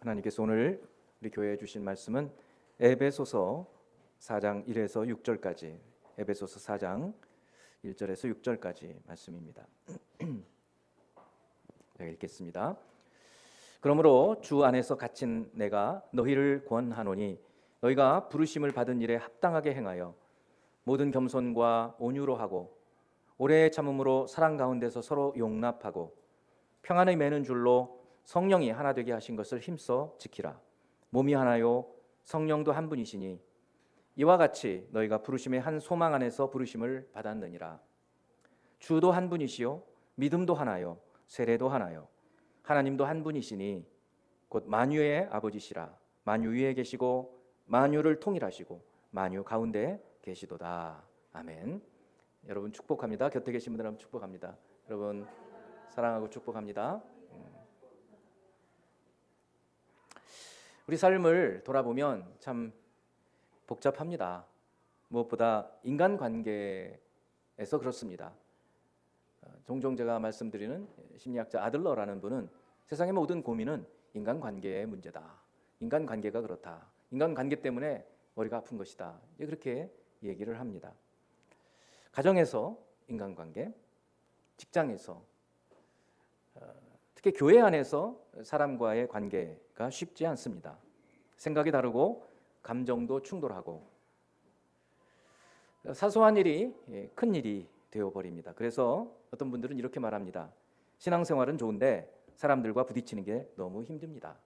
하나님께서 오늘 우리 교회에 주신 말씀은 에베소서 4장 1에서 6절까지, 에베소서 4장 1절에서 6절까지 말씀입니다. 제가 읽겠습니다. 그러므로 주 안에서 갇힌 내가 너희를 권하노니 너희가 부르심을 받은 일에 합당하게 행하여 모든 겸손과 온유로 하고 오래 참음으로 사랑 가운데서 서로 용납하고 평안을 매는 줄로 성령이 하나 되게 하신 것을 힘써 지키라. 몸이 하나요 성령도 한 분이시니 이와 같이 너희가 부르심의 한 소망 안에서 부르심을 받았느니라. 주도 한 분이시요 믿음도 하나요 세례도 하나요 하나님도 한 분이시니 곧 만유의 아버지시라. 만유 위에 계시고 만유를 통일하시고 만유 가운데 계시도다. 아멘. 여러분 축복합니다. 곁에 계신 분들 한번 축복합니다. 여러분 사랑하고 축복합니다. 우리 삶을 돌아보면 참 복잡합니다. 무엇보다 인간관계에서 그렇습니다. 종종 제가 말씀드리는 심리학자 아들러라는 분은 세상의 모든 고민은 인간관계의 문제다. 인간관계가 그렇다. 인간관계 때문에 머리가 아픈 것이다. 그렇게 얘기를 합니다. 가정에서 인간관계, 직장에서, 특히 교회 안에서 사람과의 관계가 쉽지 않습니다. 생각이 다르고 감정도 충돌하고 사소한 일이 큰 일이 되어버립니다. 그래서 어떤 분들은 이렇게 말합니다. 신앙생활은 좋은데 사람들과 부딪히는 게 너무 힘듭니다.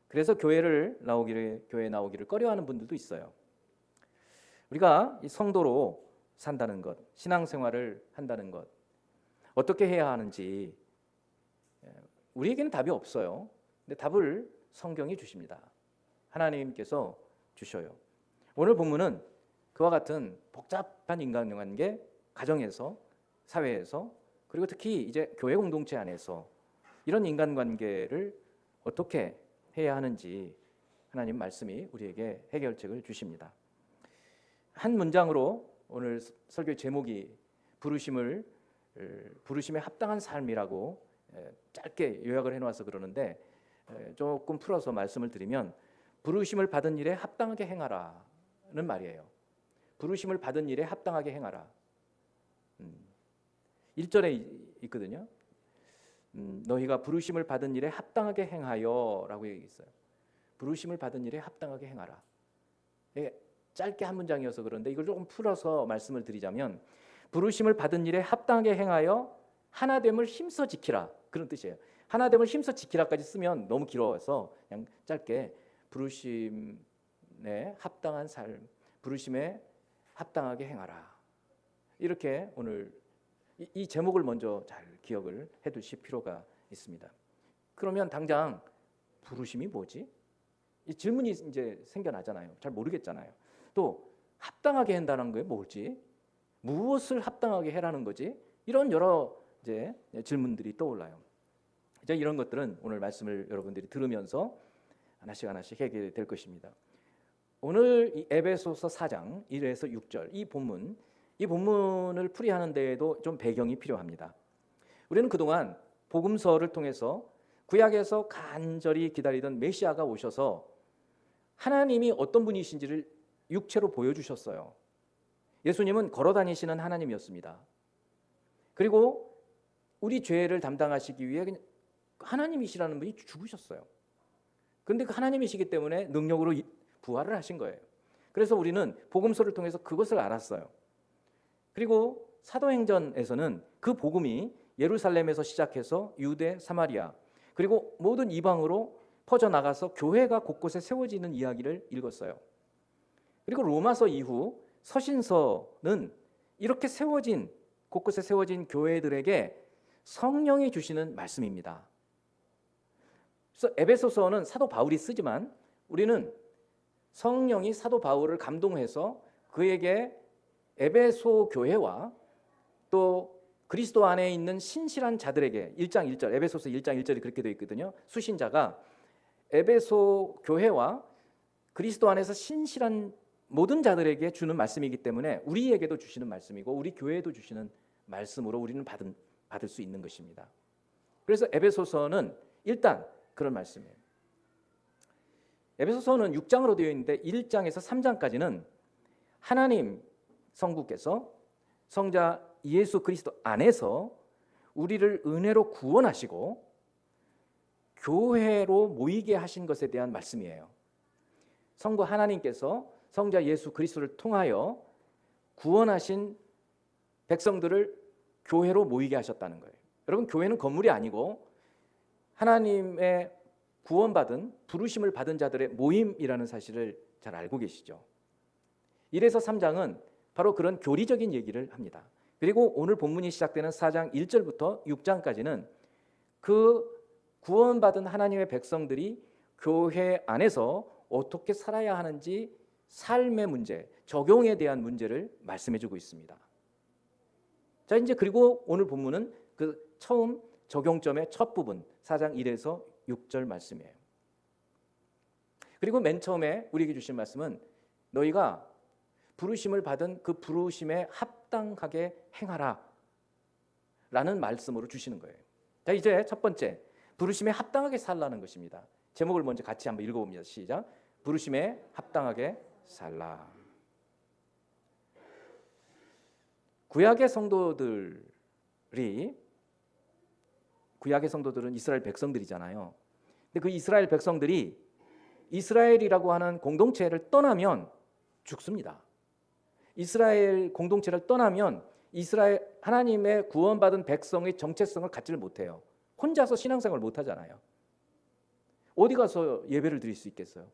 그래서 교회에 나오기를 꺼려하는 분들도 있어요. 우리가 이 성도로 산다는 것, 신앙생활을 한다는 것, 어떻게 해야 하는지 우리에게는 답이 없어요. 근데 답을 성경이 주십니다. 하나님께서 주셔요. 오늘 본문은 그와 같은 복잡한 인간관계, 가정에서, 사회에서, 그리고 특히 이제 교회 공동체 안에서 이런 인간관계를 어떻게 해야 하는지 하나님 말씀이 우리에게 해결책을 주십니다. 한 문장으로 오늘 설교의 제목이 부르심에 합당한 삶이라고 짧게 요약을 해놓아서 그러는데 조금 풀어서 말씀을 드리면 부르심을 받은 일에 합당하게 행하라는 말이에요. 부르심을 받은 일에 합당하게 행하라. 1절에 있거든요. 너희가 부르심을 받은 일에 합당하게 행하여 라고 얘기했어요. 부르심을 받은 일에 합당하게 행하라. 짧게 한 문장이어서 그런데 이걸 조금 풀어서 말씀을 드리자면 부르심을 받은 일에 합당하게 행하여 하나됨을 힘써 지키라. 그런 뜻이에요. 하나됨을 힘써 지키라까지 쓰면 너무 길어서 그냥 짧게 부르심에 합당한 삶, 부르심에 합당하게 행하라. 이렇게 오늘 이 제목을 먼저 잘 기억을 해두실 필요가 있습니다. 그러면 당장 부르심이 뭐지? 이 질문이 이제 생겨나잖아요. 잘 모르겠잖아요. 또 합당하게 한다는 게 뭐지? 무엇을 합당하게 해라는 거지? 이런 여러 이제 질문들이 떠올라요. 이제 이런 것들은 오늘 말씀을 여러분들이 들으면서 하나씩 해결이 될 것입니다. 오늘 이 에베소서 4장 1에서 6절 이 본문을 풀이하는 데에도 좀 배경이 필요합니다. 우리는 그동안 복음서를 통해서 구약에서 간절히 기다리던 메시아가 오셔서 하나님이 어떤 분이신지를 육체로 보여주셨어요. 예수님은 걸어다니시는 하나님이었습니다. 그리고 우리 죄를 담당하시기 위해 하나님이시라는 분이 죽으셨어요. 그런데 그 하나님이시기 때문에 능력으로 부활을 하신 거예요. 그래서 우리는 복음서를 통해서 그것을 알았어요. 그리고 사도행전에서는 그 복음이 예루살렘에서 시작해서 유대, 사마리아 그리고 모든 이방으로 퍼져나가서 교회가 곳곳에 세워지는 이야기를 읽었어요. 그리고 로마서 이후 서신서는 이렇게 곳곳에 세워진 교회들에게 성령이 주시는 말씀입니다. 그래서 에베소서는 사도 바울이 쓰지만 우리는 성령이 사도 바울을 감동해서 그에게 에베소 교회와 또 그리스도 안에 있는 신실한 자들에게 1장 1절 에베소서 1장 1절이 그렇게 되어 있거든요. 수신자가 에베소 교회와 그리스도 안에서 신실한 모든 자들에게 주는 말씀이기 때문에 우리에게도 주시는 말씀이고 우리 교회에도 주시는 말씀으로 우리는 받을 수 있는 것입니다. 그래서 에베소서는 일단 그런 말씀이에요. 에베소서는 6장으로 되어 있는데 1장에서 3장까지는 하나님 성부께서 성자 예수 그리스도 안에서 우리를 은혜로 구원하시고 교회로 모이게 하신 것에 대한 말씀이에요. 성부 하나님께서 성자 예수 그리스도를 통하여 구원하신 백성들을 교회로 모이게 하셨다는 거예요. 여러분, 교회는 건물이 아니고 하나님의 구원받은 부르심을 받은 자들의 모임이라는 사실을 잘 알고 계시죠. 1에서 3장은 바로 그런 교리적인 얘기를 합니다. 그리고 오늘 본문이 시작되는 4장 1절부터 6장까지는 그 구원받은 하나님의 백성들이 교회 안에서 어떻게 살아야 하는지 삶의 문제, 적용에 대한 문제를 말씀해 주고 있습니다. 자, 이제 그리고 오늘 본문은 그 처음 적용점의 첫 부분 4장 1에서 6절 말씀이에요. 그리고 맨 처음에 우리에게 주신 말씀은 너희가 부르심을 받은 그 부르심에 합당하게 행하라 라는 말씀으로 주시는 거예요. 자, 이제 첫 번째 부르심에 합당하게 살라는 것입니다. 제목을 먼저 같이 한번 읽어봅니다. 시작. 부르심에 합당하게 살라. 구약의 성도들은 이스라엘 백성들이잖아요. 근데 그 이스라엘 백성들이 이스라엘이라고 하는 공동체를 떠나면 죽습니다. 이스라엘 공동체를 떠나면 이스라엘 하나님의 구원받은 백성의 정체성을 갖지를 못해요. 혼자서 신앙생활을 못하잖아요. 어디 가서 예배를 드릴 수 있겠어요?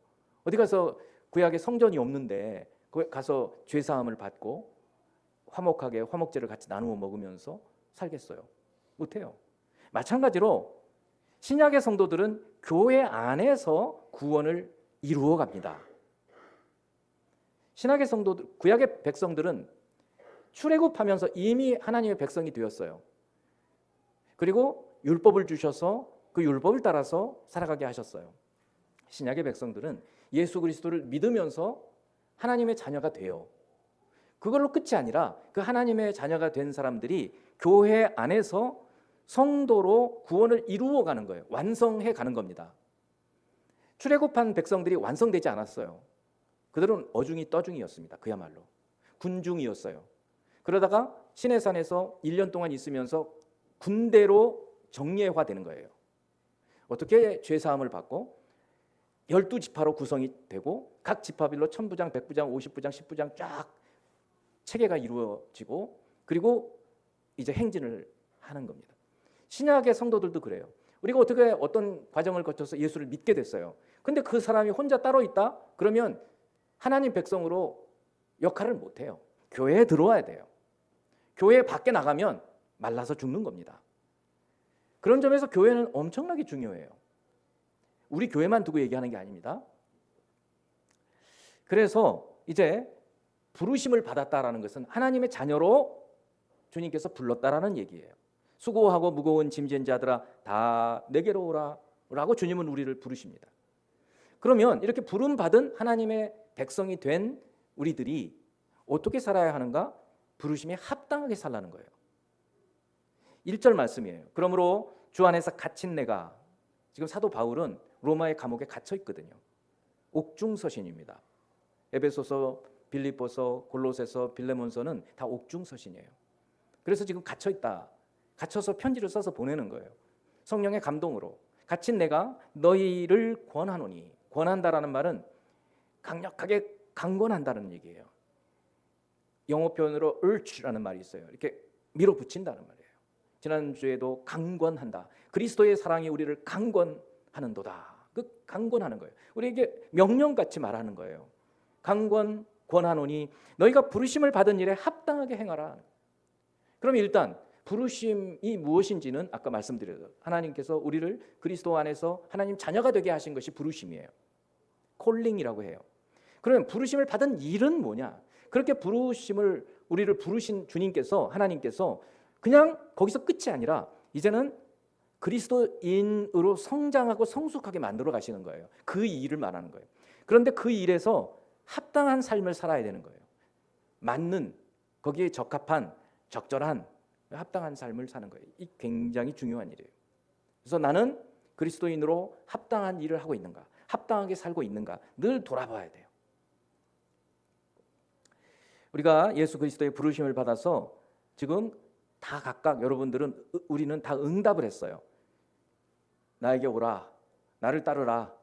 어디 가서 구약에 성전이 없는데 거기 가서 죄사함을 받고 화목하게 화목제를 같이 나누어 먹으면서 살겠어요? 못해요. 마찬가지로 신약의 성도들은 교회 안에서 구원을 이루어 갑니다. 신약의 성도들, 구약의 백성들은 출애굽하면서 이미 하나님의 백성이 되었어요. 그리고 율법을 주셔서 그 율법을 따라서 살아가게 하셨어요. 신약의 백성들은 예수 그리스도를 믿으면서 하나님의 자녀가 돼요. 그걸로 끝이 아니라 그 하나님의 자녀가 된 사람들이 교회 안에서 성도로 구원을 이루어 가는 거예요. 완성해 가는 겁니다. 출애굽한 백성들이 완성되지 않았어요. 그들은 어중이 떠중이었습니다. 그야말로 군중이었어요. 그러다가 시내산에서 1년 동안 있으면서 군대로 정예화되는 거예요. 어떻게 죄사함을 받고 12지파로 구성이 되고 각 지파별로 1000부장, 100부장, 50부장, 10부장 쫙 체계가 이루어지고 그리고 이제 행진을 하는 겁니다. 신약의 성도들도 그래요. 우리가 어떻게 어떤 과정을 거쳐서 예수를 믿게 됐어요. 근데 그 사람이 혼자 따로 있다? 그러면 하나님 백성으로 역할을 못해요. 교회에 들어와야 돼요. 교회 밖에 나가면 말라서 죽는 겁니다. 그런 점에서 교회는 엄청나게 중요해요. 우리 교회만 두고 얘기하는 게 아닙니다. 그래서 이제 부르심을 받았다라는 것은 하나님의 자녀로 주님께서 불렀다라는 얘기예요. 수고하고 무거운 짐진 자들아 다 내게로 오라 라고 주님은 우리를 부르십니다. 그러면 이렇게 부름받은 하나님의 백성이 된 우리들이 어떻게 살아야 하는가? 부르심에 합당하게 살라는 거예요. 1절 말씀이에요. 그러므로 주 안에서 갇힌 내가, 지금 사도 바울은 로마의 감옥에 갇혀 있거든요. 옥중서신입니다. 에베소서, 빌립보서, 골로새서, 빌레몬서는 다 옥중서신이에요. 그래서 지금 갇혀 있다. 갇혀서 편지를 써서 보내는 거예요. 성령의 감동으로 갇힌 내가 너희를 권하노니, 권한다라는 말은 강력하게 강권한다는 얘기예요. 영어 표현으로 urge라는 말이 있어요. 이렇게 밀어붙인다는 말이에요. 지난주에도 강권한다. 그리스도의 사랑이 우리를 강권하는도다. 그 강권하는 거예요. 우리에게 명령같이 말하는 거예요. 강권 권하노니 너희가 부르심을 받은 일에 합당하게 행하라. 그럼 일단 부르심이 무엇인지는 아까 말씀드렸죠. 하나님께서 우리를 그리스도 안에서 하나님 자녀가 되게 하신 것이 부르심이에요. 콜링이라고 해요. 그러면 부르심을 받은 일은 뭐냐? 그렇게 부르심을 우리를 부르신 주님께서, 하나님께서 그냥 거기서 끝이 아니라 이제는 그리스도인으로 성장하고 성숙하게 만들어 가시는 거예요. 그 일을 말하는 거예요. 그런데 그 일에서 합당한 삶을 살아야 되는 거예요. 맞는, 거기에 적합한, 적절한, 합당한 삶을 사는 거예요. 이 굉장히 중요한 일이에요. 그래서 나는 그리스도인으로 합당한 일을 하고 있는가? 합당하게 살고 있는가 늘 돌아봐야 돼요. 우리가 예수 그리스도의 부르심을 받아서 지금 다 각각 여러분들은 우리는 다 응답을 했어요. 나에게 오라, 나를 따르라,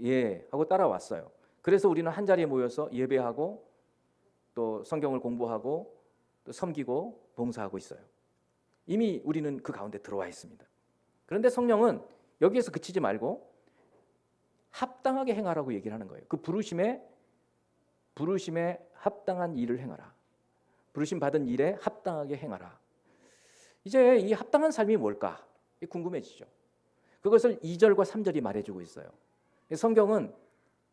예 하고 따라왔어요. 그래서 우리는 한 자리에 모여서 예배하고 또 성경을 공부하고 또 섬기고 봉사하고 있어요. 이미 우리는 그 가운데 들어와 있습니다. 그런데 성령은 여기에서 그치지 말고 합당하게 행하라고 얘기를 하는 거예요. 그 부르심에 합당한 일을 행하라. 부르심 받은 일에 합당하게 행하라. 이제 이 합당한 삶이 뭘까? 궁금해지죠. 그것을 2절과 3절이 말해주고 있어요. 성경은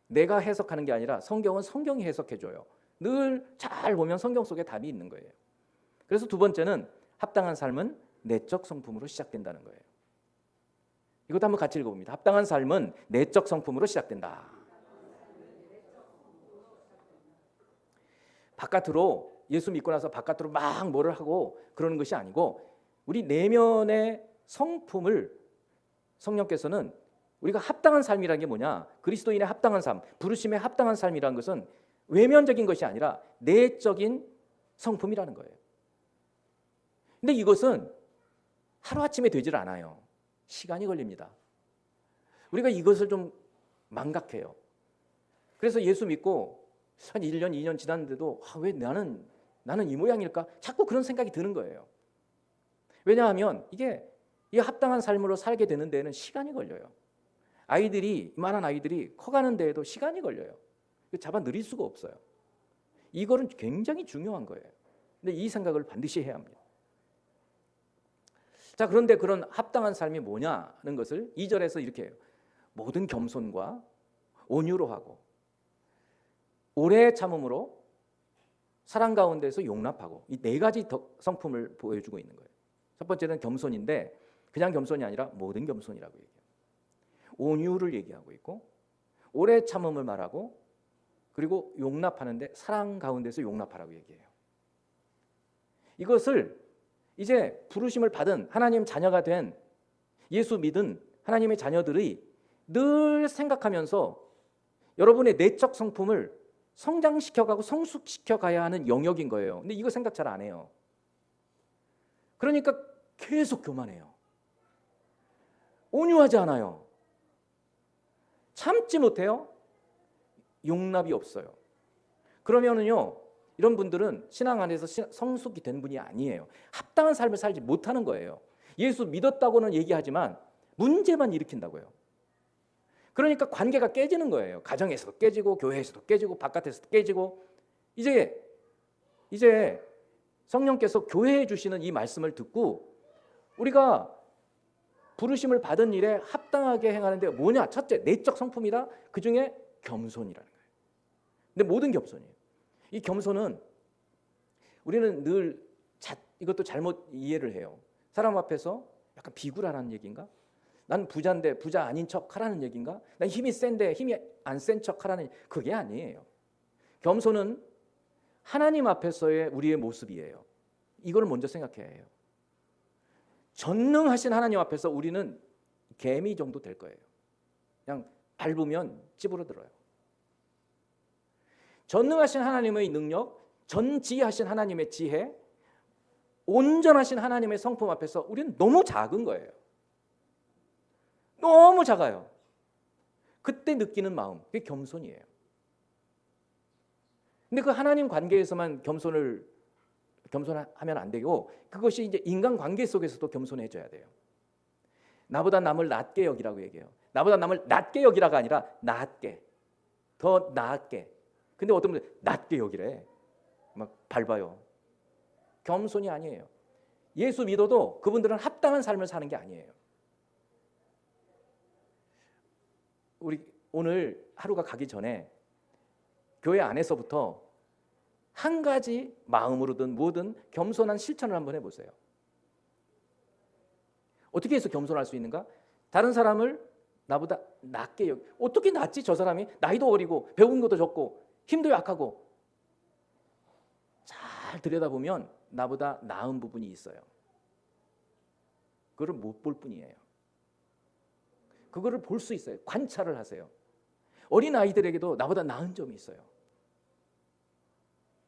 내가 해석하는 게 아니라 성경은 성경이 해석해줘요. 늘 잘 보면 성경 속에 답이 있는 거예요. 그래서 두 번째는 합당한 삶은 내적 성품으로 시작된다는 거예요. 이것도 한번 같이 읽어봅니다. 합당한 삶은 내적 성품으로 시작된다. 바깥으로 예수 믿고 나서 바깥으로 막 뭐를 하고 그러는 것이 아니고 우리 내면의 성품을 성령께서는 우리가 합당한 삶이라는 게 뭐냐? 그리스도인의 합당한 삶, 부르심의 합당한 삶이라는 것은 외면적인 것이 아니라 내적인 성품이라는 거예요. 근데 이것은 하루아침에 되질 않아요. 시간이 걸립니다. 우리가 이것을 좀 망각해요. 그래서 예수 믿고 한 1년, 2년 지났는데도 왜 나는 이 모양일까? 자꾸 그런 생각이 드는 거예요. 왜냐하면 이 합당한 삶으로 살게 되는 데에는 시간이 걸려요. 이만한 아이들이 커가는 데에도 시간이 걸려요. 잡아 늘릴 수가 없어요. 이거는 굉장히 중요한 거예요. 근데 이 생각을 반드시 해야 합니다. 자, 그런데 그런 합당한 삶이 뭐냐는 것을 2절에서 이렇게 해요. 모든 겸손과 온유로 하고 오래 참음으로 사랑 가운데서 용납하고 이 네 가지 성품을 보여주고 있는 거예요. 첫 번째는 겸손인데 그냥 겸손이 아니라 모든 겸손이라고 얘기해요. 온유를 얘기하고 있고 오래 참음을 말하고 그리고 용납하는데 사랑 가운데서 용납하라고 얘기해요. 이것을 이제 부르심을 받은 하나님 자녀가 된 예수 믿은 하나님의 자녀들이 늘 생각하면서 여러분의 내적 성품을 성장시켜가고 성숙시켜가야 하는 영역인 거예요. 근데 이거 생각 잘 안 해요. 그러니까 계속 교만해요. 온유하지 않아요. 참지 못해요. 용납이 없어요. 그러면은요, 이런 분들은 신앙 안에서 성숙이 된 분이 아니에요. 합당한 삶을 살지 못하는 거예요. 예수 믿었다고는 얘기하지만 문제만 일으킨다고요. 그러니까 관계가 깨지는 거예요. 가정에서도 깨지고 교회에서도 깨지고 바깥에서도 깨지고 이제 성령께서 교회에 주시는 이 말씀을 듣고 우리가 부르심을 받은 일에 합당하게 행하는데 뭐냐? 첫째, 내적 성품이다. 그중에 겸손이라는 거예요. 근데 모든 겸손이에요. 이 겸손은 우리는 늘 이것도 잘못 이해를 해요. 사람 앞에서 약간 비굴하라는 얘기인가? 난 부자인데 부자 아닌 척 하라는 얘기인가? 난 힘이 센데 힘이 안 센 척 하라는 그게 아니에요. 겸손은 하나님 앞에서의 우리의 모습이에요. 이걸 먼저 생각해야 해요. 전능하신 하나님 앞에서 우리는 개미 정도 될 거예요. 그냥 밟으면 찌부러들어요. 전능하신 하나님의 능력, 전지하신 하나님의 지혜, 온전하신 하나님의 성품 앞에서 우리는 너무 작은 거예요. 너무 작아요. 그때 느끼는 마음, 그게 겸손이에요. 근데 그 하나님 관계에서만 겸손하면 안 되고 그것이 이제 인간 관계 속에서도 겸손해져야 돼요. 나보다 남을 낮게 여기라고 얘기해요. 나보다 남을 낮게 여기라가 아니라 낮게, 더 나았게. 근데 어떤 분들 낮게 여기래. 막 밟아요. 겸손이 아니에요. 예수 믿어도 그분들은 합당한 삶을 사는 게 아니에요. 우리 오늘 하루가 가기 전에 교회 안에서부터 한 가지 마음으로든 뭐든 겸손한 실천을 한번 해보세요. 어떻게 해서 겸손할 수 있는가? 다른 사람을 나보다 낮게 어떻게 낮지? 저 사람이 나이도 어리고 배운 것도 적고 힘도 약하고. 잘 들여다보면 나보다 나은 부분이 있어요. 그거를 못 볼 뿐이에요. 그거를 볼 수 있어요. 관찰을 하세요. 어린 아이들에게도 나보다 나은 점이 있어요.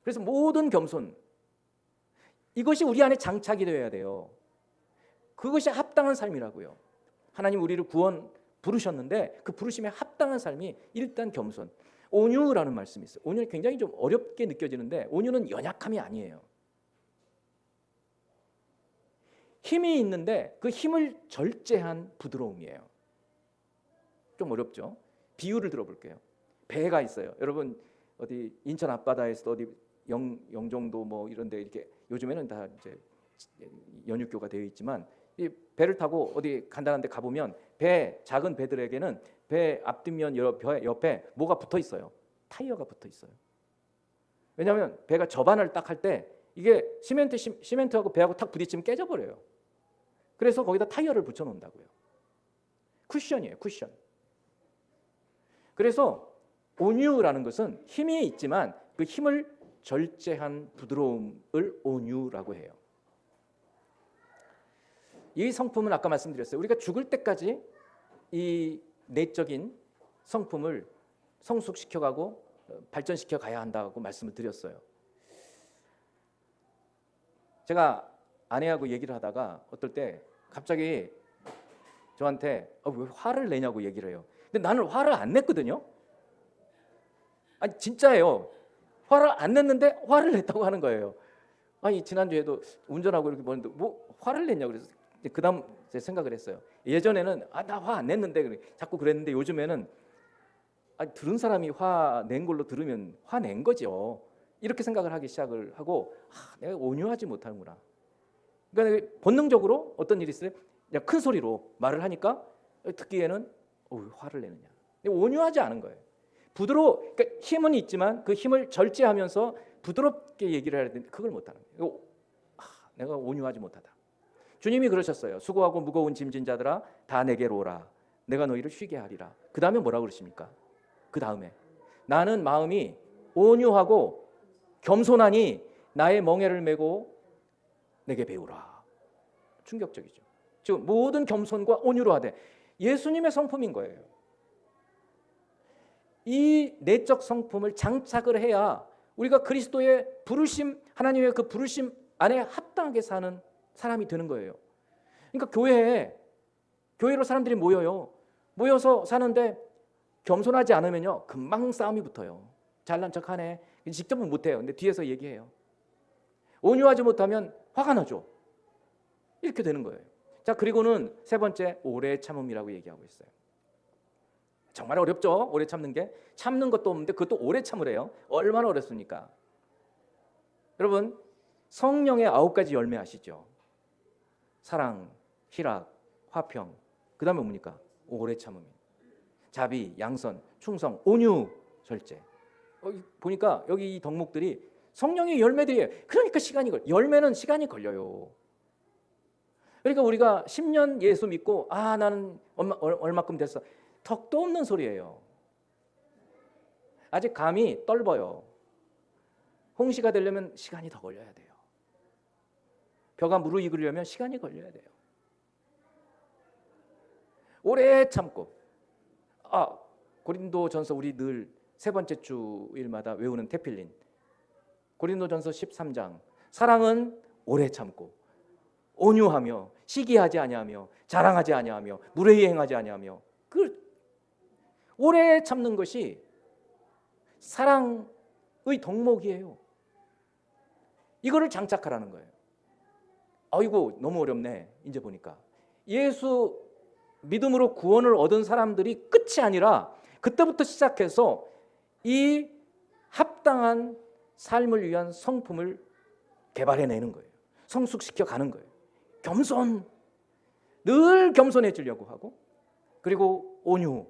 그래서 모든 겸손, 이것이 우리 안에 장착이 되어야 돼요. 그것이 합당한 삶이라고요. 하나님 우리를 구원 부르셨는데 그 부르심에 합당한 삶이 일단 겸손. 온유라는 말씀이 있어요. 온유는 굉장히 좀 어렵게 느껴지는데 온유는 연약함이 아니에요. 힘이 있는데 그 힘을 절제한 부드러움이에요. 좀 어렵죠? 비유를 들어볼게요. 배가 있어요. 여러분 어디 인천 앞바다에서 어디 영종도 뭐 이런데 이렇게 요즘에는 다 이제 연육교가 되어 있지만 이 배를 타고 어디 간단한 데 가보면 작은 배들에게는 배 앞뒷면 옆에 뭐가 붙어 있어요. 타이어가 붙어 있어요. 왜냐하면 배가 저반을 딱 할 때 이게 시멘트하고 배하고 탁 부딪히면 깨져버려요. 그래서 거기다 타이어를 붙여 놓는다고요. 쿠션이에요, 쿠션. 그래서 온유라는 것은 힘이 있지만 그 힘을 절제한 부드러움을 온유라고 해요. 이 성품은 아까 말씀드렸어요. 우리가 죽을 때까지 이 내적인 성품을 성숙시켜가고 발전시켜 가야 한다고 말씀을 드렸어요. 제가 아내하고 얘기를 하다가 어떨 때 갑자기 저한테 왜 화를 내냐고 얘기를 해요. 근데 나는 화를 안 냈거든요. 아니 진짜예요. 화를 안 냈는데 화를 냈다고 하는 거예요. 아니 지난주에도 운전하고 이렇게 보는데 뭐 화를 냈냐고 그래서 그다음 제 생각을 했어요. 예전에는 나 화 안 냈는데 자꾸 그랬는데 요즘에는 들은 사람이 화 낸 걸로 들으면 화 낸 거죠. 이렇게 생각을 하기 시작을 하고 내가 온유하지 못하는구나. 그러니까 본능적으로 어떤 일이 있어요? 그냥 큰 소리로 말을 하니까 듣기에는 왜 화를 내느냐. 온유하지 않은 거예요. 그러니까 힘은 있지만 그 힘을 절제하면서 부드럽게 얘기를 해야 되는데 그걸 못하는 거예요. 내가 온유하지 못하다. 주님이 그러셨어요. 수고하고 무거운 짐진 자들아 다 내게로 오라. 내가 너희를 쉬게 하리라. 그 다음에 뭐라고 그러십니까? 그 다음에 나는 마음이 온유하고 겸손하니 나의 멍에를 메고 내게 배우라. 충격적이죠. 즉 모든 겸손과 온유로 하되 예수님의 성품인 거예요. 이 내적 성품을 장착을 해야 우리가 그리스도의 부르심, 하나님의 그 부르심 안에 합당하게 사는 사람이 되는 거예요. 그러니까 교회로 사람들이 모여서 사는데 겸손하지 않으면요 금방 싸움이 붙어요. 잘난 척하네. 직접은 못해요. 근데 뒤에서 얘기해요. 온유하지 못하면 화가 나죠. 이렇게 되는 거예요. 자, 그리고는 세 번째 오래 참음이라고 얘기하고 있어요. 정말 어렵죠. 오래 참는 게. 참는 것도 없는데 그것도 오래 참으래요. 얼마나 어렵습니까? 여러분 성령의 9가지 열매 아시죠? 사랑, 희락, 화평, 그 다음에 뭡니까? 오래 참음입니다. 자비, 양선, 충성, 온유, 절제. 보니까 여기 이 덕목들이 성령의 열매들이에요. 그러니까 열매는 시간이 걸려요. 그러니까 우리가 10년 예수 믿고 나는 얼마큼 됐어. 턱도 없는 소리예요. 아직 감이 떫어요. 홍시가 되려면 시간이 더 걸려야 돼요. 벼가 무르익으려면 시간이 걸려야 돼요. 오래 참고 고린도전서 우리 늘 세 번째 주일마다 외우는 테필린 고린도전서 13장 사랑은 오래 참고 온유하며 시기하지 아니하며 자랑하지 아니하며 무례히 행하지 아니하며 그 오래 참는 것이 사랑의 덕목이에요. 이거를 장착하라는 거예요. 아이고 너무 어렵네. 이제 보니까 예수 믿음으로 구원을 얻은 사람들이 끝이 아니라 그때부터 시작해서 이 합당한 삶을 위한 성품을 개발해내는 거예요. 성숙시켜 가는 거예요. 겸손, 늘 겸손해지려고 하고 그리고 온유,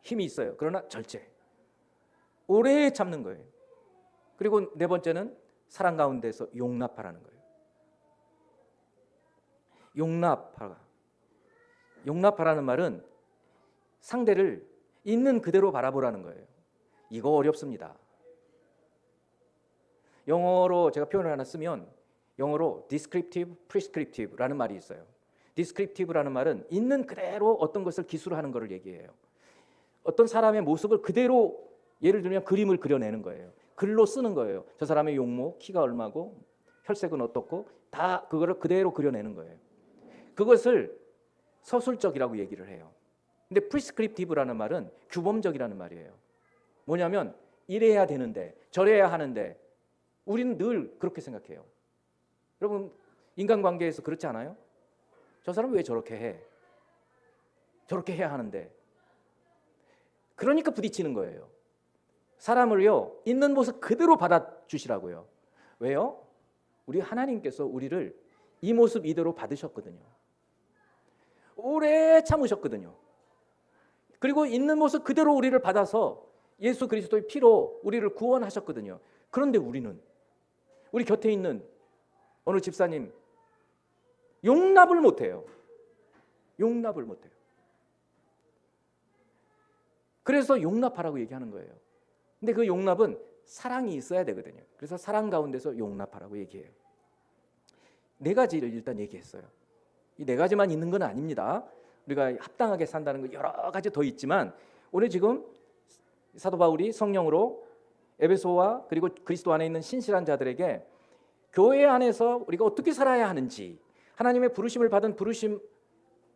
힘이 있어요. 그러나 절제, 오래 참는 거예요. 그리고 네 번째는 사랑 가운데서 용납하라는 거예요. 용납하라는 말은 상대를 있는 그대로 바라보라는 거예요. 이거 어렵습니다. 영어로 제가 표현을 하나 쓰면 영어로 descriptive, prescriptive라는 말이 있어요. descriptive라는 말은 있는 그대로 어떤 것을 기술하는 것을 얘기해요. 어떤 사람의 모습을 그대로 예를 들면 그림을 그려내는 거예요. 글로 쓰는 거예요. 저 사람의 용모, 키가 얼마고 혈색은 어떻고 다 그거를 그대로 그려내는 거예요. 그것을 서술적이라고 얘기를 해요. 근데 프리스크립티브라는 말은 규범적이라는 말이에요. 뭐냐면 이래야 되는데 저래야 하는데 우리는 늘 그렇게 생각해요. 여러분 인간관계에서 그렇지 않아요? 저 사람 왜 저렇게 해? 저렇게 해야 하는데. 그러니까 부딪히는 거예요. 사람을요 있는 모습 그대로 받아주시라고요. 왜요? 우리 하나님께서 우리를 이 모습 이대로 받으셨거든요. 오래 참으셨거든요. 그리고 있는 모습 그대로 우리를 받아서 예수 그리스도의 피로 우리를 구원하셨거든요. 그런데 우리 곁에 있는 어느 집사님 용납을 못해요. 용납을 못해요. 그래서 용납하라고 얘기하는 거예요. 근데 그 용납은 사랑이 있어야 되거든요. 그래서 사랑 가운데서 용납하라고 얘기해요. 네 가지를 일단 얘기했어요. 이 네 가지만 있는 건 아닙니다. 우리가 합당하게 산다는 거 여러 가지 더 있지만 오늘 지금 사도 바울이 성령으로 에베소와 그리고 그리스도 안에 있는 신실한 자들에게 교회 안에서 우리가 어떻게 살아야 하는지, 하나님의 부르심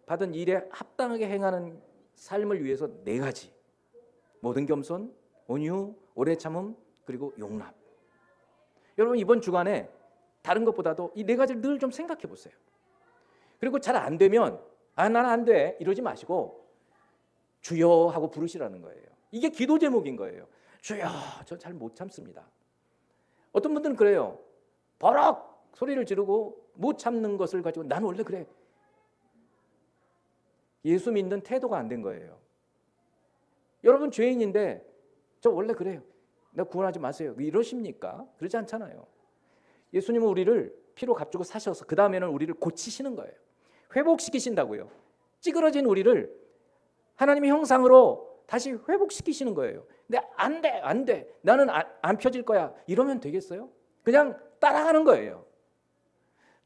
받은 일에 합당하게 행하는 삶을 위해서 네 가지: 모든 겸손, 온유, 오래 참음, 그리고 용납. 여러분 이번 주간에 다른 것보다도 이 네 가지를 늘 좀 생각해 보세요. 그리고 잘 안 되면 나는 안 돼 이러지 마시고 주여 하고 부르시라는 거예요. 이게 기도 제목인 거예요. 주여, 저 잘 못 참습니다. 어떤 분들은 그래요. 버럭 소리를 지르고 못 참는 것을 가지고 난 원래 그래. 예수 믿는 태도가 안 된 거예요. 여러분 죄인인데 저 원래 그래요. 나 구원하지 마세요. 이러십니까? 그러지 않잖아요. 예수님은 우리를 피로 값주고 사셔서 그 다음에는 우리를 고치시는 거예요. 회복시키신다고요. 찌그러진 우리를 하나님의 형상으로 다시 회복시키시는 거예요. 근데 안 돼. 나는 안 펴질 거야. 이러면 되겠어요? 그냥 따라가는 거예요.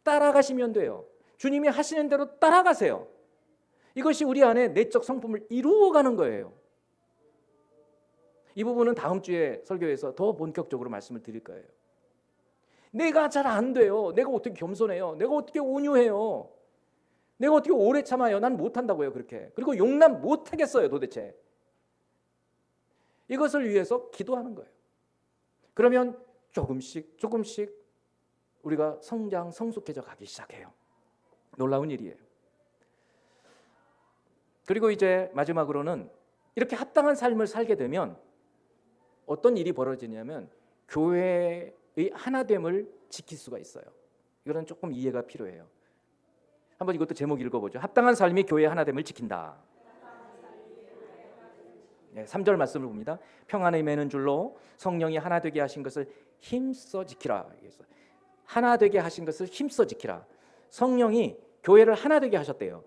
따라가시면 돼요. 주님이 하시는 대로 따라가세요. 이것이 우리 안에 내적 성품을 이루어가는 거예요. 이 부분은 다음 주에 설교에서 더 본격적으로 말씀을 드릴 거예요. 내가 잘 안 돼요. 내가 어떻게 겸손해요. 내가 어떻게 온유해요. 내가 어떻게 오래 참아요. 난 못한다고요. 그렇게. 그리고 용납 못하겠어요. 도대체. 이것을 위해서 기도하는 거예요. 그러면 조금씩 우리가 성숙해져 가기 시작해요. 놀라운 일이에요. 그리고 이제 마지막으로는 이렇게 합당한 삶을 살게 되면 어떤 일이 벌어지냐면 교회의 하나됨을 지킬 수가 있어요. 이거는 조금 이해가 필요해요. 한번 이것도 제목 읽어보죠. 합당한 삶이 교회의 하나됨을 지킨다. 3절 말씀을 봅니다. 평안에 매는 줄로 성령이 하나 되게 하신 것을 힘써 지키라. 하나 되게 하신 것을 힘써 지키라. 성령이 교회를 하나 되게 하셨대요.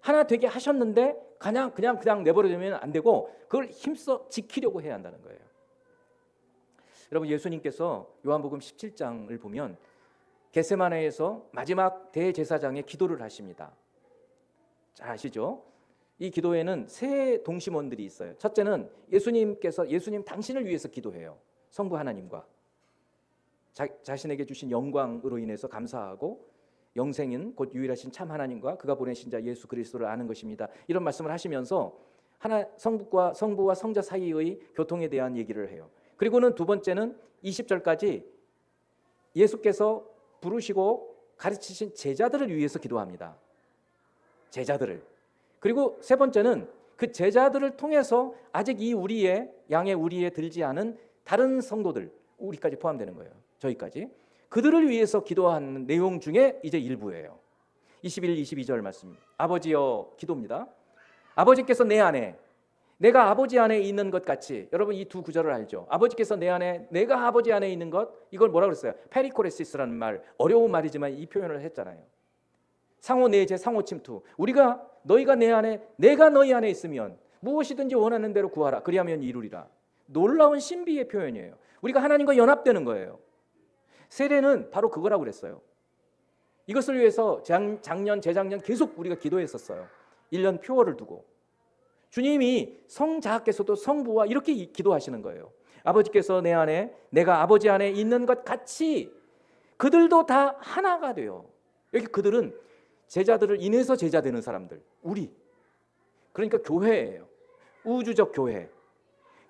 하나 되게 하셨는데 그냥 내버려두면 안 되고 그걸 힘써 지키려고 해야 한다는 거예요. 여러분 예수님께서 요한복음 17장을 보면 겟세마네에서 마지막 대제사장의 기도를 하십니다. 잘 아시죠? 이 기도에는 세 동심원들이 있어요. 첫째는 예수님 당신을 위해서 기도해요. 성부 하나님과 자신에게 주신 영광으로 인해서 감사하고 영생인 곧 유일하신 참 하나님과 그가 보내신 자 예수 그리스도를 아는 것입니다. 이런 말씀을 하시면서 성부와 성자 사이의 교통에 대한 얘기를 해요. 그리고는 두 번째는 20절까지 예수께서 부르시고 가르치신 제자들을 위해서 기도합니다. 제자들을. 그리고 세 번째는 그 제자들을 통해서 아직 이 양의 우리에 들지 않은 다른 성도들, 우리까지 포함되는 거예요. 저희까지. 그들을 위해서 기도하는 내용 중에 이제 일부예요. 21, 22절 말씀. 아버지여 기도입니다. 아버지께서 내 안에 내가 아버지 안에 있는 것 같이, 여러분 이 두 구절을 알죠? 아버지께서 내 안에, 내가 아버지 안에 있는 것, 이걸 뭐라 그랬어요? 페리코레시스라는 말, 어려운 말이지만 이 표현을 했잖아요. 상호 내재, 상호 침투. 너희가 내 안에, 내가 너희 안에 있으면 무엇이든지 원하는 대로 구하라. 그리하면 이루리라. 놀라운 신비의 표현이에요. 우리가 하나님과 연합되는 거예요. 세례는 바로 그거라고 그랬어요. 이것을 위해서 작년, 재작년 계속 우리가 기도했었어요. 1년 표어를 두고. 주님이 성자께서도 성부와 이렇게 기도하시는 거예요. 아버지께서 내 안에, 내가 아버지 안에 있는 것 같이 그들도 다 하나가 돼요. 여기 그들은 제자들을 인해서 제자 되는 사람들, 우리. 그러니까 교회예요. 우주적 교회.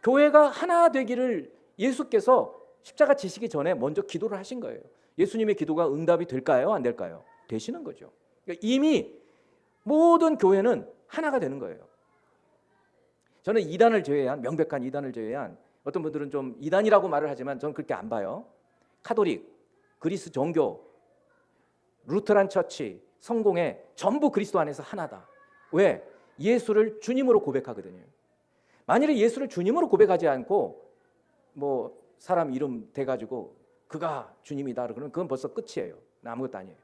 교회가 하나 되기를 예수께서 십자가 지시기 전에 먼저 기도를 하신 거예요. 예수님의 기도가 응답이 될까요? 안 될까요? 되시는 거죠. 그러니까 이미 모든 교회는 하나가 되는 거예요. 저는 이단을 제외한, 명백한 이단을 제외한, 어떤 분들은 좀 이단이라고 말을 하지만 저는 그렇게 안 봐요. 카톨릭, 그리스 종교, 루터란 처치, 성공회 전부 그리스도 안에서 하나다. 왜? 예수를 주님으로 고백하거든요. 만일에 예수를 주님으로 고백하지 않고 뭐 사람 이름 대가지고 그가 주님이다 그러면 그건 벌써 끝이에요. 아무것도 아니에요.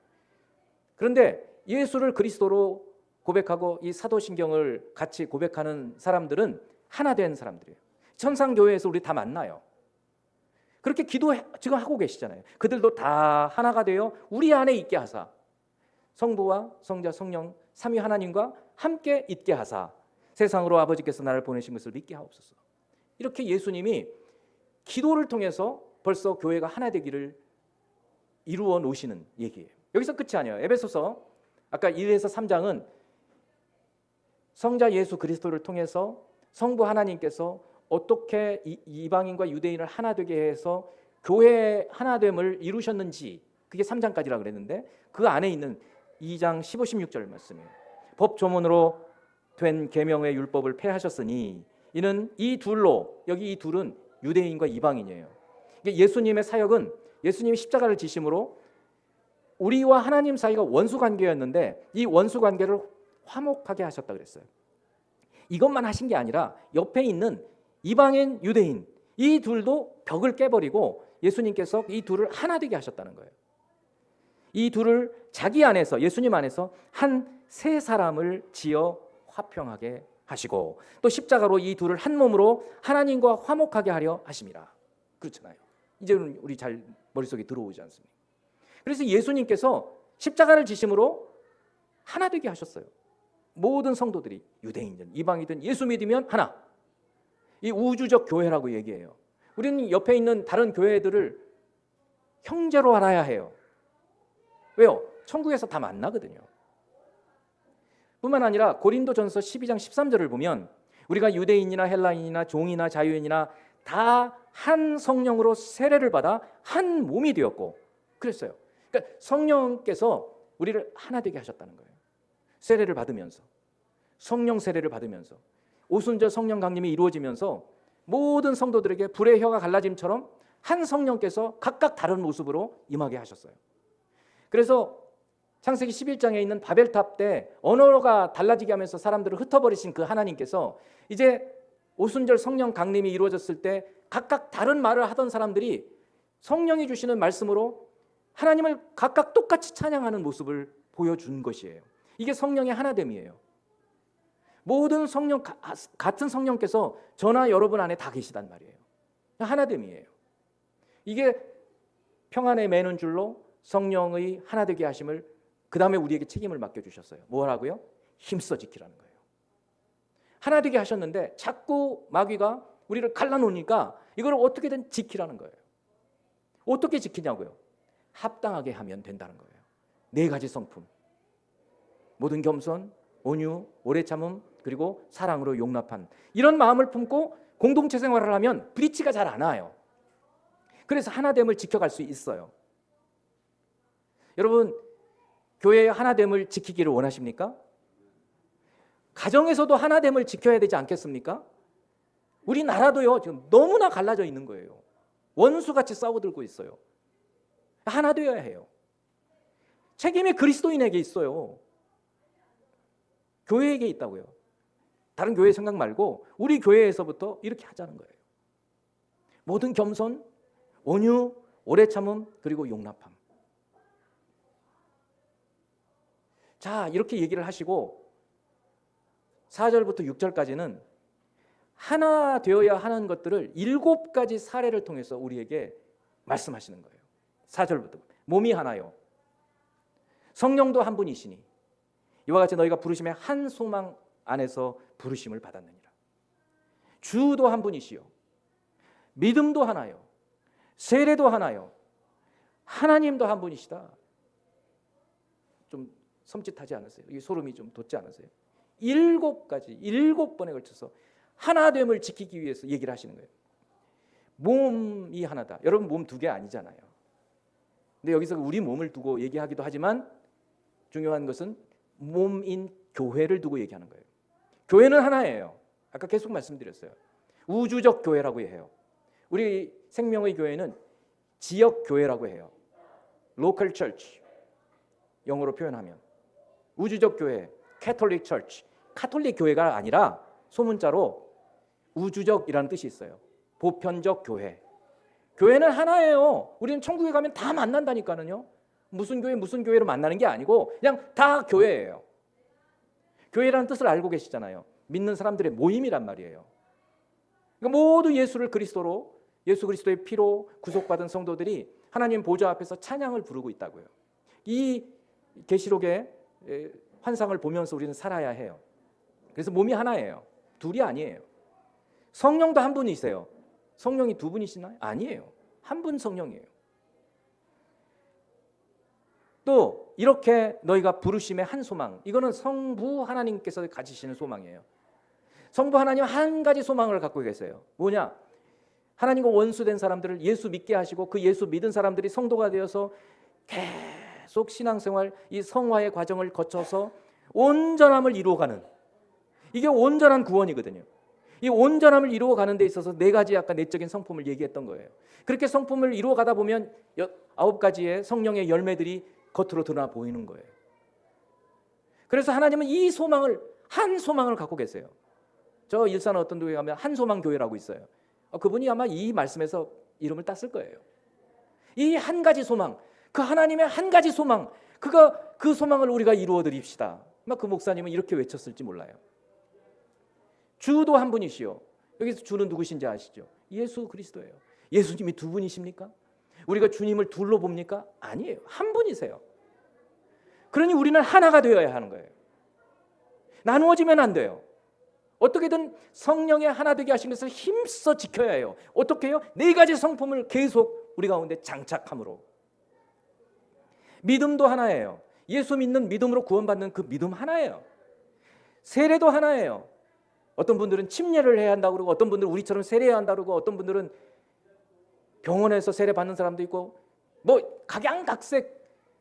그런데 예수를 그리스도로 고백하고 이 사도신경을 같이 고백하는 사람들은 하나 된 사람들이에요. 천상교회에서 우리 다 만나요. 그렇게 기도 지금 하고 계시잖아요. 그들도 다 하나가 되어 우리 안에 있게 하사, 성부와 성자 성령 삼위 하나님과 함께 있게 하사, 세상으로 아버지께서 나를 보내신 것을 믿게 하옵소서. 이렇게 예수님이 기도를 통해서 벌써 교회가 하나 되기를 이루어 놓으시는 얘기예요. 여기서 끝이 아니에요. 에베소서 아까 1에서 3장은 성자 예수 그리스도를 통해서 성부 하나님께서 어떻게 이방인과 유대인을 하나 되게 해서 교회의 하나됨을 이루셨는지, 그게 3장까지라 그랬는데 그 안에 있는 2장 15, 16절 말씀이에요. 법 조문으로 된 계명의 율법을 폐하셨으니 이는 이 둘로, 여기 이 둘은 유대인과 이방인이에요. 예수님의 사역은 예수님이 십자가를 지심으로 우리와 하나님 사이가 원수 관계였는데 이 원수 관계를 화목하게 하셨다 그랬어요. 이것만 하신 게 아니라 옆에 있는 이방인, 유대인 이 둘도 벽을 깨버리고 예수님께서 이 둘을 하나 되게 하셨다는 거예요. 이 둘을 자기 안에서, 예수님 안에서 한 세 사람을 지어 화평하게 하시고 또 십자가로 이 둘을 한 몸으로 하나님과 화목하게 하려 하심이라. 그렇잖아요. 이제는 우리 잘 머릿속에 들어오지 않습니까? 그래서 예수님께서 십자가를 지심으로 하나 되게 하셨어요. 모든 성도들이 유대인이든 이방이든 예수 믿으면 하나. 이 우주적 교회라고 얘기해요. 우리는 옆에 있는 다른 교회들을 형제로 알아야 해요. 왜요? 천국에서 다 만나거든요. 뿐만 아니라 고린도전서 12장 13절을 보면 우리가 유대인이나 헬라인이나 종이나 자유인이나 다 한 성령으로 세례를 받아 한 몸이 되었고 그랬어요. 그러니까 성령께서 우리를 하나 되게 하셨다는 거예요. 세례를 받으면서, 성령 세례를 받으면서 오순절 성령 강림이 이루어지면서 모든 성도들에게 불의 혀가 갈라짐처럼 한 성령께서 각각 다른 모습으로 임하게 하셨어요. 그래서 창세기 11장에 있는 바벨탑 때 언어가 달라지게 하면서 사람들을 흩어버리신 그 하나님께서 이제 오순절 성령 강림이 이루어졌을 때 각각 다른 말을 하던 사람들이 성령이 주시는 말씀으로 하나님을 각각 똑같이 찬양하는 모습을 보여준 것이에요. 이게 성령의 하나됨이에요. 모든 성령, 같은 성령께서 저나 여러분 안에 다 계시단 말이에요. 하나됨이에요. 이게 평안에 매는 줄로 성령의 하나되게 하심을 그 다음에 우리에게 책임을 맡겨주셨어요. 뭐라고요? 힘써 지키라는 거예요. 하나되게 하셨는데 자꾸 마귀가 우리를 갈라놓으니까 이걸 어떻게든 지키라는 거예요. 어떻게 지키냐고요? 합당하게 하면 된다는 거예요. 4가지 성품. 모든 겸손, 온유, 오래 참음, 그리고 사랑으로 용납한 이런 마음을 품고 공동체 생활을 하면 브리치가 잘 안 와요. 그래서 하나됨을 지켜갈 수 있어요. 여러분, 교회의 하나됨을 지키기를 원하십니까? 가정에서도 하나됨을 지켜야 되지 않겠습니까? 우리나라도요, 지금 너무나 갈라져 있는 거예요. 원수같이 싸워들고 있어요. 하나 되어야 해요. 책임이 그리스도인에게 있어요. 교회에게 있다고요. 다른 교회 생각 말고 우리 교회에서부터 이렇게 하자는 거예요. 모든 겸손, 온유, 오래 참음, 그리고 용납함. 자, 이렇게 얘기를 하시고 4절부터 6절까지는 하나 되어야 하는 것들을 7가지 사례를 통해서 우리에게 말씀하시는 거예요. 4절부터 몸이 하나요, 성령도 한 분이시니 이와 같이 너희가 부르심의 한 소망 안에서 부르심을 받았느니라. 주도 한 분이시요, 믿음도 하나요, 세례도 하나요, 하나님도 한 분이시다. 좀 섬찟하지 않으세요? 이 소름이 좀 돋지 않으세요? 7가지, 7번에 걸쳐서 하나됨을 지키기 위해서 얘기를 하시는 거예요. 몸이 하나다. 여러분 몸 2개 아니잖아요. 근데 여기서 우리 몸을 두고 얘기하기도 하지만 중요한 것은 몸인 교회를 두고 얘기하는 거예요. 교회는 하나예요. 아까 계속 말씀드렸어요. 우주적 교회라고 해요. 우리 생명의 교회는 지역 교회라고 해요. local church, 영어로 표현하면 우주적 교회, Catholic Church, 카톨릭 교회가 아니라 소문자로 우주적이라는 뜻이 있어요. 보편적 교회. 교회는 하나예요. 우리는 천국에 가면 다 만난다니까요. 무슨 교회 무슨 교회로 만나는 게 아니고 그냥 다 교회예요. 교회라는 뜻을 알고 계시잖아요. 믿는 사람들의 모임이란 말이에요. 그러니까 모두 예수를 그리스도로, 예수 그리스도의 피로 구속받은 성도들이 하나님 보좌 앞에서 찬양을 부르고 있다고요. 이 계시록의 환상을 보면서 우리는 살아야 해요. 그래서 몸이 하나예요. 둘이 아니에요. 성령도 한 분이세요. 성령이 2분이시나요? 아니에요. 한 분 성령이에요. 또 이렇게 너희가 부르심의 한 소망, 이거는 성부 하나님께서 가지시는 소망이에요. 성부 하나님 한 가지 소망을 갖고 계세요. 뭐냐? 하나님과 원수된 사람들을 예수 믿게 하시고 그 예수 믿은 사람들이 성도가 되어서 계속 신앙생활, 이 성화의 과정을 거쳐서 온전함을 이루어가는, 이게 온전한 구원이거든요. 이 온전함을 이루어가는 데 있어서 4가지 아까 내적인 성품을 얘기했던 거예요. 그렇게 성품을 이루어가다 보면 9가지의 성령의 열매들이 겉으로 드러나 보이는 거예요. 그래서 하나님은 이 소망을, 한 소망을 갖고 계세요. 저 일산 어떤 교회 가면 한소망 교회라고 있어요. 그분이 아마 이 말씀에서 이름을 땄을 거예요. 이 한 가지 소망, 그 하나님의 한 가지 소망, 그 소망을 우리가 이루어 드립시다. 그 목사님은 이렇게 외쳤을지 몰라요. 주도 한 분이시요. 여기서 주는 누구신지 아시죠? 예수 그리스도예요. 예수님이 2분이십니까? 우리가 주님을 둘로 봅니까? 아니에요. 한 분이세요. 그러니 우리는 하나가 되어야 하는 거예요. 나누어지면 안 돼요. 어떻게든 성령의 하나 되게 하신 것을 힘써 지켜야 해요. 어떻게 해요? 4가지 성품을 계속 우리 가운데 장착함으로. 믿음도 하나예요. 예수 믿는 믿음으로 구원받는 그 믿음 하나예요. 세례도 하나예요. 어떤 분들은 침례를 해야 한다고 그러고, 어떤 분들은 우리처럼 세례해야 한다고 그러고, 어떤 분들은 병원에서 세례 받는 사람도 있고, 뭐 각양각색.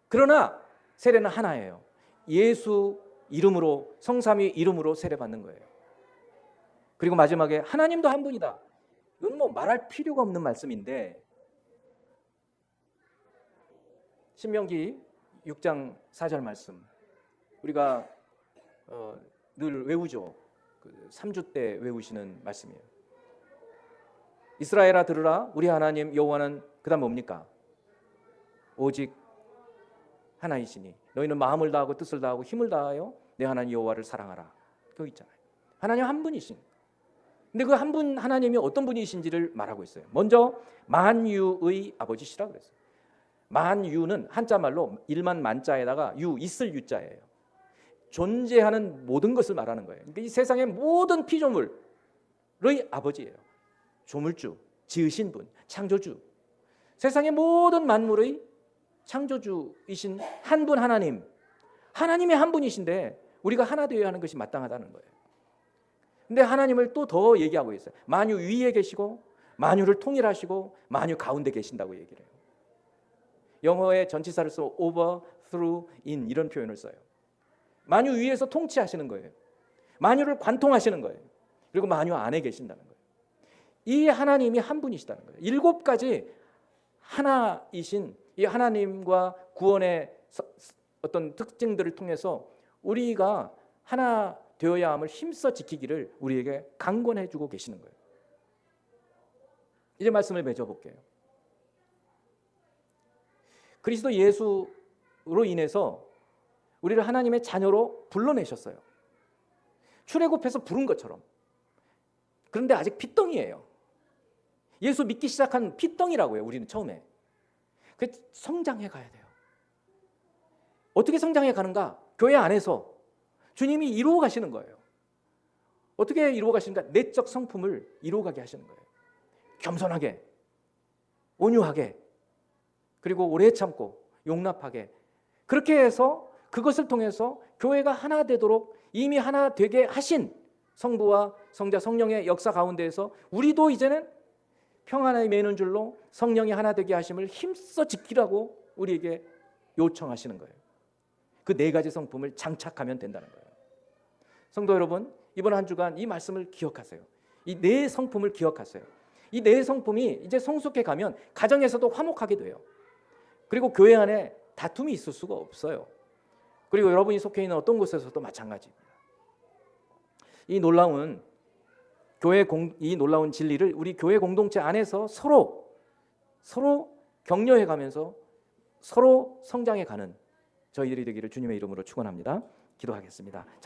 그러나 세례는 하나예요. 예수 이름으로, 성삼위 이름으로 세례 받는 거예요. 그리고 마지막에 하나님도 한 분이다. 이건 뭐 말할 필요가 없는 말씀인데, 신명기 6장 4절 말씀 우리가 늘 외우죠. 3주 때 외우시는 말씀이에요. 이스라엘아 들으라, 우리 하나님 여호와는 그다음 뭡니까? 오직 하나이시니 너희는 마음을 다하고 뜻을 다하고 힘을 다하여 내 하나님 여호와를 사랑하라. 그거 있잖아요. 하나님 한 분이신. 근데 그 한 분 하나님이 어떤 분이신지를 말하고 있어요. 먼저 만유의 아버지시라 그랬어요. 만유는 한자 말로 일만 만자에다가 유, 있을 유자예요. 존재하는 모든 것을 말하는 거예요. 그러니까 이 세상의 모든 피조물의 아버지예요. 조물주, 지으신 분, 창조주. 세상의 모든 만물의 창조주이신 한 분 하나님. 하나님이 한 분이신데 우리가 하나 되어야 하는 것이 마땅하다는 거예요. 근데 하나님을 또 더 얘기하고 있어요. 만유 위에 계시고 만유를 통일하시고 만유 가운데 계신다고 얘기를 해요. 영어의 전치사를 써 over, through, in 이런 표현을 써요. 만유 위에서 통치하시는 거예요. 만유를 관통하시는 거예요. 그리고 만유 안에 계신다는 거예요. 이 하나님이 한 분이시다는 거예요. 7가지 하나이신 이 하나님과 구원의 어떤 특징들을 통해서 우리가 하나 되어야 함을 힘써 지키기를 우리에게 강권해 주고 계시는 거예요. 이제 말씀을 맺어볼게요. 그리스도 예수로 인해서 우리를 하나님의 자녀로 불러내셨어요. 출애굽해서 부른 것처럼. 그런데 아직 피덩이에요. 예수 믿기 시작한 피덩이라고요. 우리는 처음에. 그 성장해 가야 돼요. 어떻게 성장해 가는가? 교회 안에서 주님이 이루어 가시는 거예요. 어떻게 이루어 가시는가? 내적 성품을 이루어가게 하시는 거예요. 겸손하게, 온유하게, 그리고 오래 참고 용납하게, 그렇게 해서 그것을 통해서 교회가 하나 되도록 이미 하나 되게 하신 성부와 성자 성령의 역사 가운데에서 우리도 이제는 평안에 매는 줄로 성령이 하나 되게 하심을 힘써 지키라고 우리에게 요청하시는 거예요. 그 네 가지 성품을 장착하면 된다는 거예요. 성도 여러분, 이번 한 주간 이 말씀을 기억하세요. 이 네 성품을 기억하세요. 이 네 성품이 이제 성숙해 가면 가정에서도 화목하게 돼요. 그리고 교회 안에 다툼이 있을 수가 없어요. 그리고 여러분이 속해 있는 어떤 곳에서도 마찬가지입니다. 이 놀라운 진리를 우리 교회 공동체 안에서 서로 격려해 가면서 서로 성장해 가는 저희들이 되기를 주님의 이름으로 축원합니다. 기도하겠습니다.